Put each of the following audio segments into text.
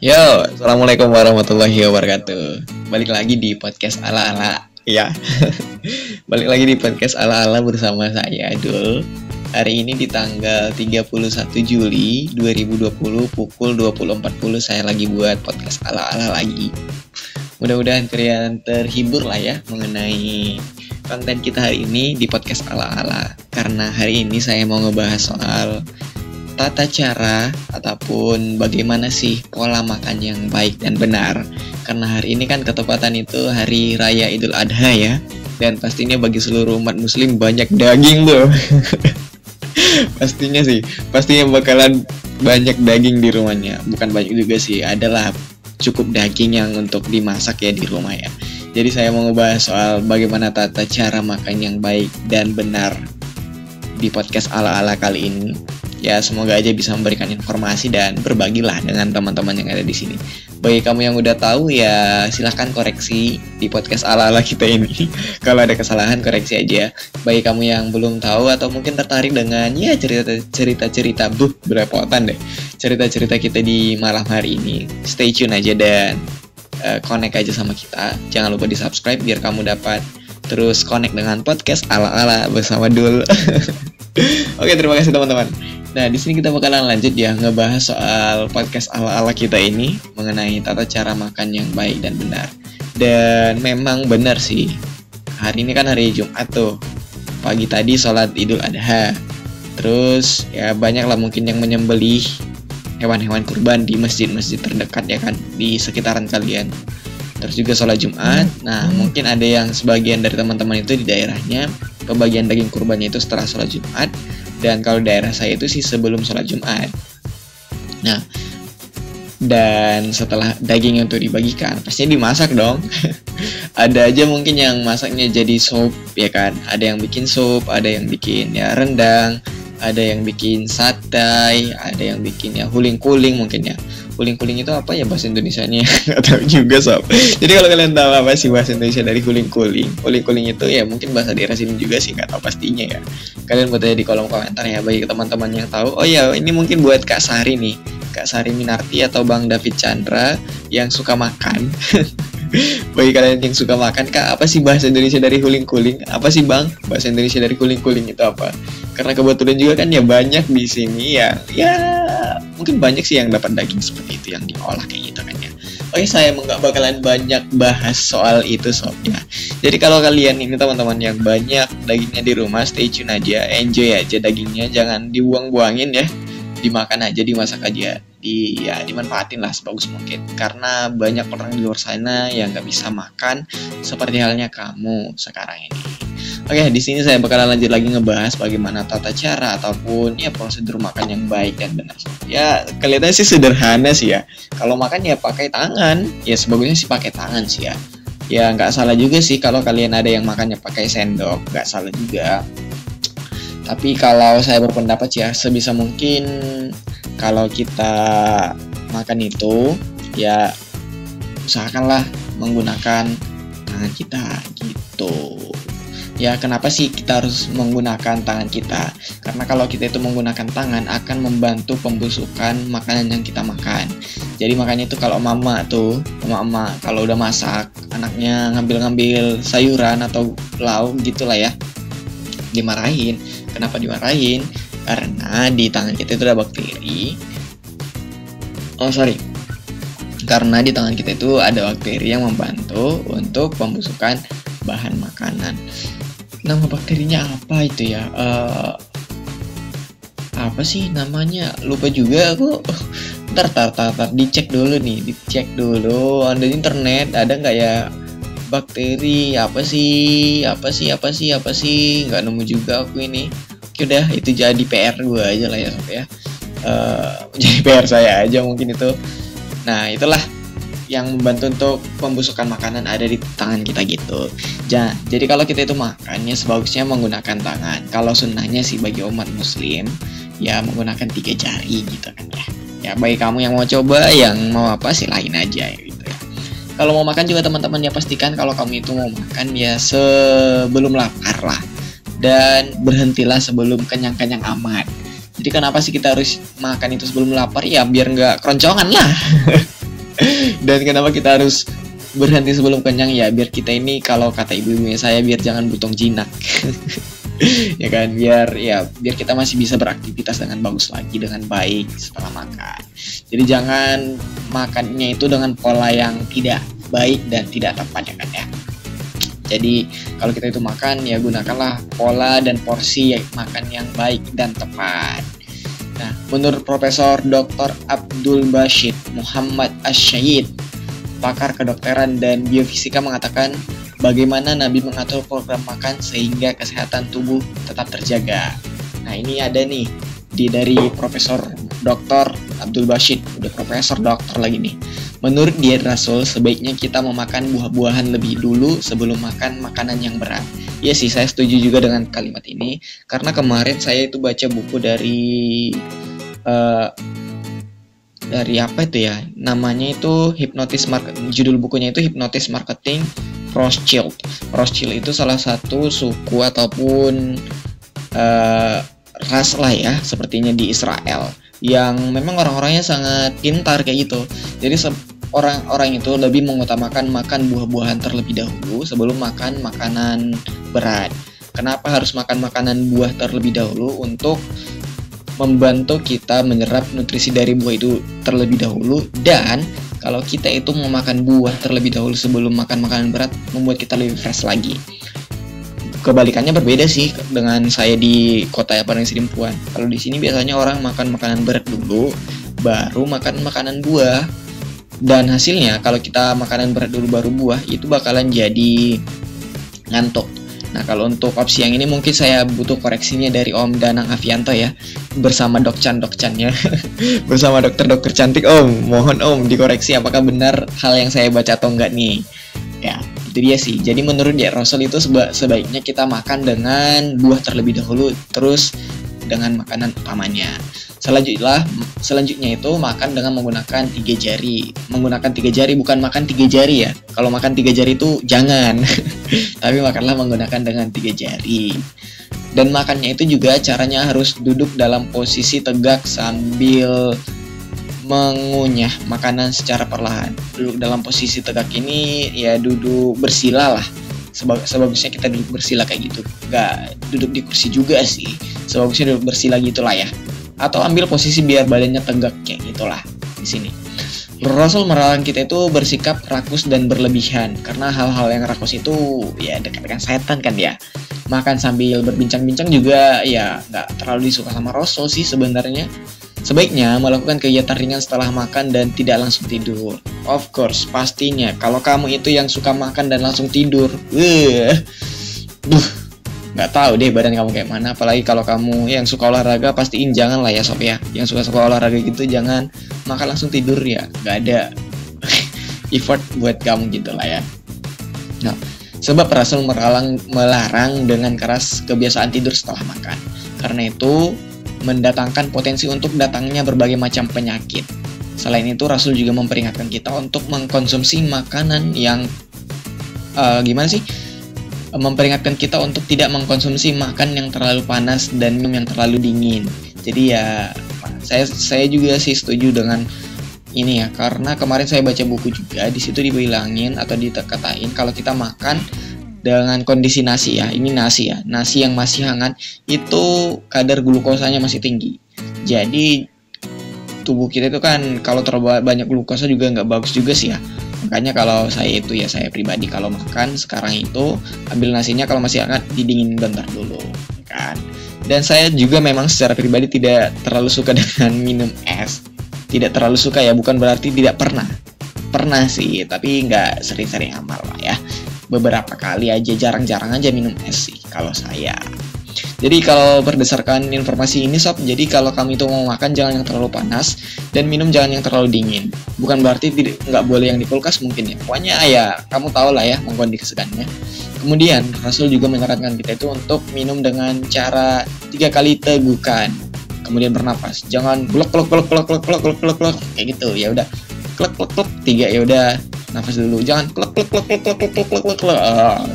Yo, assalamualaikum warahmatullahi wabarakatuh. Balik lagi di podcast ala-ala, ya. Balik lagi di podcast ala-ala bersama saya Adul. Hari ini di tanggal 31 Juli 2020 pukul 20.40 saya lagi buat podcast ala-ala lagi. Mudah-mudahan kalian terhibur lah ya mengenai konten kita hari ini di podcast ala-ala. Karena hari ini saya mau ngebahas soal tata cara ataupun bagaimana sih pola makan yang baik dan benar. Karena hari ini kan ketepatan itu hari raya Idul Adha ya. Dan pastinya bagi seluruh umat muslim banyak daging tuh. Pastinya bakalan banyak daging di rumahnya. Bukan banyak juga sih, adalah cukup daging yang untuk dimasak ya di rumah ya. Jadi saya mau ngebahas soal bagaimana tata cara makan yang baik dan benar di podcast ala-ala kali ini. Ya semoga aja bisa memberikan informasi dan berbagilah dengan teman-teman yang ada di sini. Bagi kamu yang udah tahu ya silahkan koreksi di podcast ala-ala kita ini. Kalau ada kesalahan koreksi aja. Bagi kamu yang belum tahu atau mungkin tertarik dengan ya cerita-cerita berepotan deh. Cerita-cerita kita di malam hari ini. Stay tune aja dan connect aja sama kita. Jangan lupa di subscribe biar kamu dapat terus connect dengan podcast ala-ala bersama Dul. Oke, terima kasih teman-teman. Nah, di sini kita bakalan lanjut ya ngebahas soal podcast ala-ala kita ini mengenai tata cara makan yang baik dan benar. Dan memang benar sih. Hari ini kan hari Jumat tuh. Pagi tadi sholat Idul Adha. Terus ya banyak lah mungkin yang menyembelih hewan-hewan kurban di masjid-masjid terdekat ya kan di sekitaran kalian. Terus juga sholat Jumat. Nah, mungkin ada yang sebagian dari teman-teman itu di daerahnya pembagian daging kurbannya itu setelah sholat Jumat. Dan kalau daerah saya itu sih sebelum sholat Jumat. Nah, dan setelah daging itu dibagikan, pastinya dimasak dong. Ada aja mungkin yang masaknya jadi sup, ya kan. Ada yang bikin sup, ada yang bikin ya rendang, ada yang bikin satay, ada yang bikin ya huling-kuling mungkin ya. Huling-kuling itu apa ya bahasa Indonesianya? Nggak tahu juga sob. Jadi kalau kalian tahu apa sih bahasa Indonesia dari huling-kuling? Huling-kuling itu ya mungkin bahasa daerah sini juga sih, nggak tahu pastinya ya. Kalian buat aja di kolom komentar ya bagi teman-teman yang tahu. Oh ya ini mungkin buat Kak Sari nih, Kak Sari Minarti atau Bang David Chandra yang suka makan. Bagi kalian yang suka makan, Kak, apa sih bahasa Indonesia dari huling-kuling? Apa sih Bang bahasa Indonesia dari huling-kuling itu apa? Karena kebetulan juga kan ya banyak di sini ya mungkin banyak sih yang dapat daging seperti itu yang diolah kayak gitu kan ya. Oke, saya nggak bakalan banyak bahas soal itu sob ya. Jadi kalau kalian ini teman-teman yang banyak dagingnya di rumah, stay tune aja, enjoy aja dagingnya, jangan dibuang-buangin ya. Dimakan aja, dimasak aja, dimanfaatin lah sebagus mungkin. Karena banyak orang di luar sana yang nggak bisa makan seperti halnya kamu sekarang ini. Oke, di sini saya bakalan lanjut lagi ngebahas bagaimana tata cara ataupun ya prosedur makan yang baik dan benar. Ya kelihatannya sih sederhana sih ya. Kalau makan ya pakai tangan, ya sebagusnya sih pakai tangan sih ya. Ya nggak salah juga sih kalau kalian ada yang makannya pakai sendok, nggak salah juga. Tapi kalau saya berpendapat ya sebisa mungkin kalau kita makan itu ya usahakanlah menggunakan tangan kita gitu. Ya kenapa sih kita harus menggunakan tangan kita? Karena kalau kita itu menggunakan tangan akan membantu pembusukan makanan yang kita makan. Jadi makanya itu kalau mama kalau udah masak anaknya ngambil sayuran atau lauk gitulah ya, dimarahin. Kenapa dimarahin? Karena di tangan kita itu ada bakteri. Karena di tangan kita itu ada bakteri yang membantu untuk pembusukan bahan makanan. Nama bakterinya apa itu ya? Apa sih namanya? Lupa juga aku. Ntar dicek dulu di internet ada nggak ya bakteri apa sih nggak nemu juga aku ini. Oke udah itu jadi PR gue aja lah ya sob ya. Jadi PR saya aja mungkin itu. Nah itulah yang membantu untuk pembusukan makanan ada di tangan kita gitu. Jadi kalau kita itu makannya sebagusnya menggunakan tangan. Kalau sunnahnya sih bagi umat muslim ya menggunakan 3 jari gitu kan ya. Ya bagi kamu yang mau coba, yang mau apa silain aja gitu ya. Kalau mau makan juga teman-teman ya pastikan kalau kamu itu mau makan ya sebelum lapar lah. Dan berhentilah sebelum kenyang-kenyang amat. Jadi kenapa sih kita harus makan itu sebelum lapar? Ya biar nggak keroncongan lah. Dan kenapa kita harus berhenti sebelum kenyang? Ya biar kita ini, kalau kata ibu-ibunya saya, biar jangan butong jinak. Ya kan, biar kita masih bisa beraktivitas dengan bagus lagi, dengan baik setelah makan. Jadi jangan makannya itu dengan pola yang tidak baik dan tidak tepat, ya kan ya. Jadi kalau kita itu makan, ya gunakanlah pola dan porsi makan yang baik dan tepat. Nah, menurut Profesor Dr. Abdul Basit Muhammad Asy-Syaid, pakar kedokteran dan biofisika, mengatakan bagaimana Nabi mengatur program makan sehingga kesehatan tubuh tetap terjaga. Nah, ini ada nih dari Profesor Dr. Abdul Basit, udah Profesor Dokter lagi nih. Menurut dia, Rasul, sebaiknya kita memakan buah-buahan lebih dulu sebelum makan makanan yang berat. Iya sih, saya setuju juga dengan kalimat ini, karena kemarin saya itu baca buku dari apa itu ya, namanya itu judul bukunya itu Hypnosis Marketing Rothschild. Rothschild itu salah satu suku ataupun ras lah ya, sepertinya di Israel, yang memang orang-orangnya sangat pintar kayak gitu. Jadi orang-orang itu lebih mengutamakan makan buah-buahan terlebih dahulu sebelum makan makanan berat. Kenapa harus makan makanan buah terlebih dahulu? Untuk membantu kita menyerap nutrisi dari buah itu terlebih dahulu. Dan kalau kita itu mau makan buah terlebih dahulu sebelum makan makanan berat, membuat kita lebih fresh lagi. Kebalikannya berbeda sih dengan saya di kota Padang Sidimpuan. Kalau di sini biasanya orang makan makanan berat dulu, baru makan makanan buah. Dan hasilnya kalau kita makanan berat dulu baru buah, itu bakalan jadi ngantuk. Nah, kalau untuk opsi yang ini mungkin saya butuh koreksinya dari Om Danang Avianto ya, bersama dokcannya. Bersama dokter-dokter cantik. Om, mohon Om dikoreksi apakah benar hal yang saya baca atau enggak nih. Ya, itu dia sih. Jadi menurut dia, Rasul itu sebaiknya kita makan dengan buah terlebih dahulu, terus dengan makanan utamanya. Selanjutnya itu makan dengan menggunakan 3 jari. Menggunakan 3 jari, bukan makan 3 jari ya. Kalau makan 3 jari itu jangan. Tapi makanlah menggunakan dengan 3 jari. Dan makannya itu juga caranya harus duduk dalam posisi tegak sambil mengunyah makanan secara perlahan. Duduk dalam posisi tegak ini ya duduk bersila lah. Sebagusnya kita duduk bersila kayak gitu. Gak duduk di kursi juga sih. Sebagusnya duduk bersila gitulah ya. Atau ambil posisi biar badannya tegak kayak gitulah di sini. Rasul melarang kita itu bersikap rakus dan berlebihan, karena hal-hal yang rakus itu ya dekat dengan setan kan ya. Makan sambil berbincang-bincang juga ya nggak terlalu disuka sama Rasul sih sebenarnya. Sebaiknya melakukan kegiatan ringan setelah makan dan tidak langsung tidur. Of course, pastinya kalau kamu itu yang suka makan dan langsung tidur, nggak tahu deh badan kamu kayak mana. Apalagi kalau kamu yang suka olahraga, pastiin jangan lah ya sob ya, yang suka olahraga gitu jangan makan langsung tidur ya, nggak ada effort buat kamu gitu lah ya. Nah, sebab Rasul melarang dengan keras kebiasaan tidur setelah makan, karena itu mendatangkan potensi untuk datangnya berbagai macam penyakit. Selain itu, Rasul juga memperingatkan kita untuk mengkonsumsi makanan yang memperingatkan kita untuk tidak mengkonsumsi makan yang terlalu panas dan minum yang terlalu dingin. Jadi ya saya juga sih setuju dengan ini ya, karena kemarin saya baca buku juga, di situ dibilangin atau dikatain kalau kita makan dengan kondisi nasi ya, ini nasi ya, nasi yang masih hangat itu kadar glukosanya masih tinggi. Jadi tubuh kita itu kan kalau terlalu banyak glukosa juga nggak bagus juga sih ya. Makanya kalau saya pribadi kalau makan sekarang itu ambil nasinya kalau masih hangat didingin bentar dulu kan. Dan saya juga memang secara pribadi tidak terlalu suka dengan minum es. Tidak terlalu suka ya, bukan berarti tidak pernah sih, tapi nggak sering-sering amal lah ya. Beberapa kali aja, jarang-jarang aja minum es sih kalau saya. Jadi kalau berdasarkan informasi ini sob, jadi kalau kamu itu mau makan jangan yang terlalu panas dan minum jangan yang terlalu dingin. Bukan berarti nggak boleh yang di kulkas mungkin ya. Pokoknya ya kamu tahu lah ya mengkondisikannya. Kemudian Rasul juga menyarankan kita itu untuk minum dengan cara 3 kali tegukan. Kemudian bernapas. Jangan blok kayak gitu. Ya udah. Klek 3 ya udah. Nafas dulu. Jangan klek.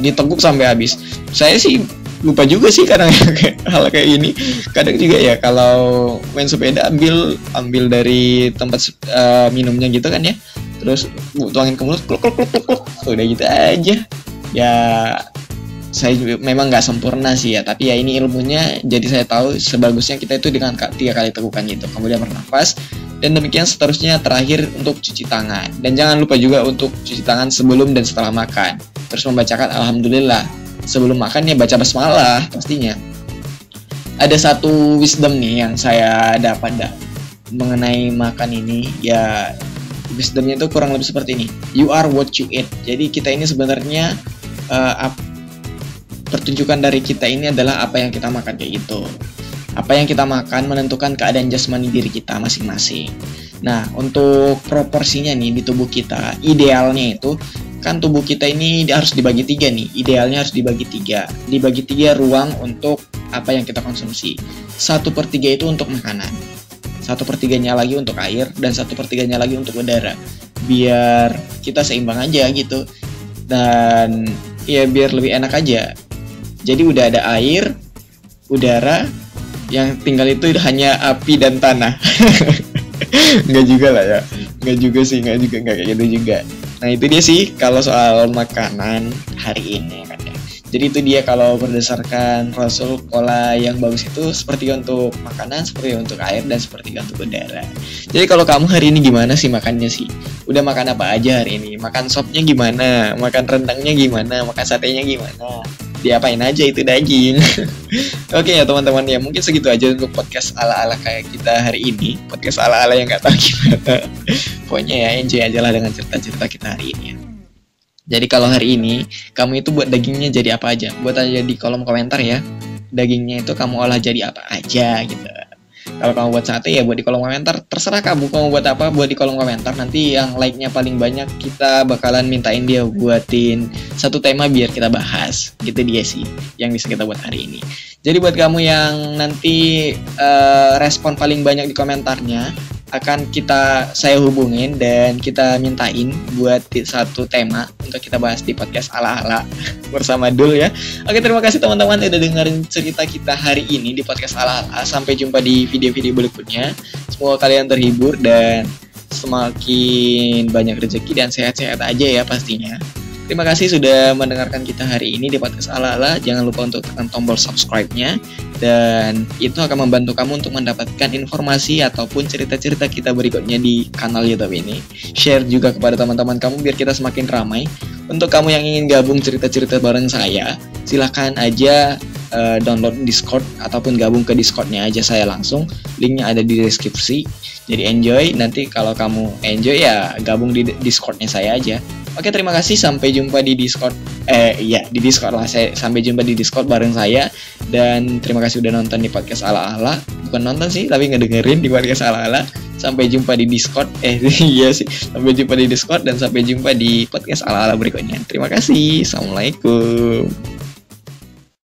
Diteguk sampai habis. Saya sih lupa juga sih kadang hal kayak ini. Kadang juga ya kalau main sepeda ambil dari tempat minumnya gitu kan ya, terus tuangin ke mulut, kluk kluk kluk kluk kluk. Udah gitu aja. Ya saya juga memang nggak sempurna sih ya, tapi ya ini ilmunya, jadi saya tahu sebagusnya kita itu dengan 3 kali tegukan gitu, kemudian bernafas, dan demikian seterusnya. Terakhir untuk cuci tangan, dan jangan lupa juga untuk cuci tangan sebelum dan setelah makan, terus membacakan alhamdulillah. Sebelum makan ya baca basmalah pastinya. Ada satu wisdom nih yang saya dapat mengenai makan ini, ya wisdomnya itu kurang lebih seperti ini: you are what you eat. Jadi kita ini sebenarnya pertunjukan dari kita ini adalah apa yang kita makan, kayak gitu. Apa yang kita makan menentukan keadaan jasmani diri kita masing-masing. Nah, untuk proporsinya nih di tubuh kita, idealnya itu kan tubuh kita ini harus dibagi 3 nih. Idealnya harus dibagi 3. Dibagi 3 ruang untuk apa yang kita konsumsi. 1/3 itu untuk makanan, 1/3-nya lagi untuk air, dan 1/3-nya lagi untuk udara. Biar kita seimbang aja gitu. Dan ya biar lebih enak aja. Jadi udah ada air, udara, yang tinggal itu hanya api dan tanah. Nggak juga lah ya, nggak kayak gitu juga. Nah itu dia sih kalau soal makanan hari ini kan ya. Jadi itu dia kalau berdasarkan Rasul, pola yang bagus itu seperti untuk makanan, seperti untuk air, dan seperti untuk udara. Jadi kalau kamu hari ini gimana sih makannya sih? Udah makan apa aja hari ini? Makan sopnya gimana? Makan rendangnya gimana? Makan satenya gimana? Diapain aja itu daging. Oke ya teman-teman, ya mungkin segitu aja untuk podcast ala-ala kayak kita hari ini. Podcast ala-ala yang gak tahu gimana. Pokoknya ya enjoy aja lah dengan cerita-cerita kita hari ini ya. Jadi kalau hari ini kamu itu buat dagingnya jadi apa aja, buat aja di kolom komentar ya. Dagingnya itu kamu olah jadi apa aja gitu. Kalau kamu buat sate ya buat di kolom komentar. Terserah kamu buat apa, buat di kolom komentar. Nanti yang like-nya paling banyak kita bakalan mintain dia buatin satu tema biar kita bahas. Gitu dia sih yang bisa kita buat hari ini. Jadi buat kamu yang nanti respon paling banyak di komentarnya, akan saya hubungin dan kita mintain buat satu tema untuk kita bahas di podcast ala-ala bersama Dul ya. Oke, terima kasih teman-teman udah dengerin cerita kita hari ini di podcast ala-ala. Sampai jumpa di video-video berikutnya. Semoga kalian terhibur dan semakin banyak rezeki dan sehat-sehat aja ya pastinya. Terima kasih sudah mendengarkan kita hari ini di podcast ala-ala. Jangan lupa untuk tekan tombol subscribe-nya, dan itu akan membantu kamu untuk mendapatkan informasi ataupun cerita-cerita kita berikutnya di kanal YouTube ini. Share juga kepada teman-teman kamu biar kita semakin ramai. Untuk kamu yang ingin gabung cerita-cerita bareng saya, silahkan aja download Discord ataupun gabung ke Discord-nya aja saya langsung. Linknya ada di deskripsi. Jadi enjoy. Nanti kalau kamu enjoy ya gabung di Discord-nya saya aja. Oke, terima kasih. Sampai jumpa di Discord. Di Discord lah. Sampai jumpa di Discord bareng saya. Dan terima kasih udah nonton di podcast ala-ala. Bukan nonton sih, tapi ngedengerin di podcast ala-ala. Sampai jumpa di Discord. Iya sih. Sampai jumpa di Discord dan sampai jumpa di podcast ala-ala berikutnya. Terima kasih. Assalamualaikum.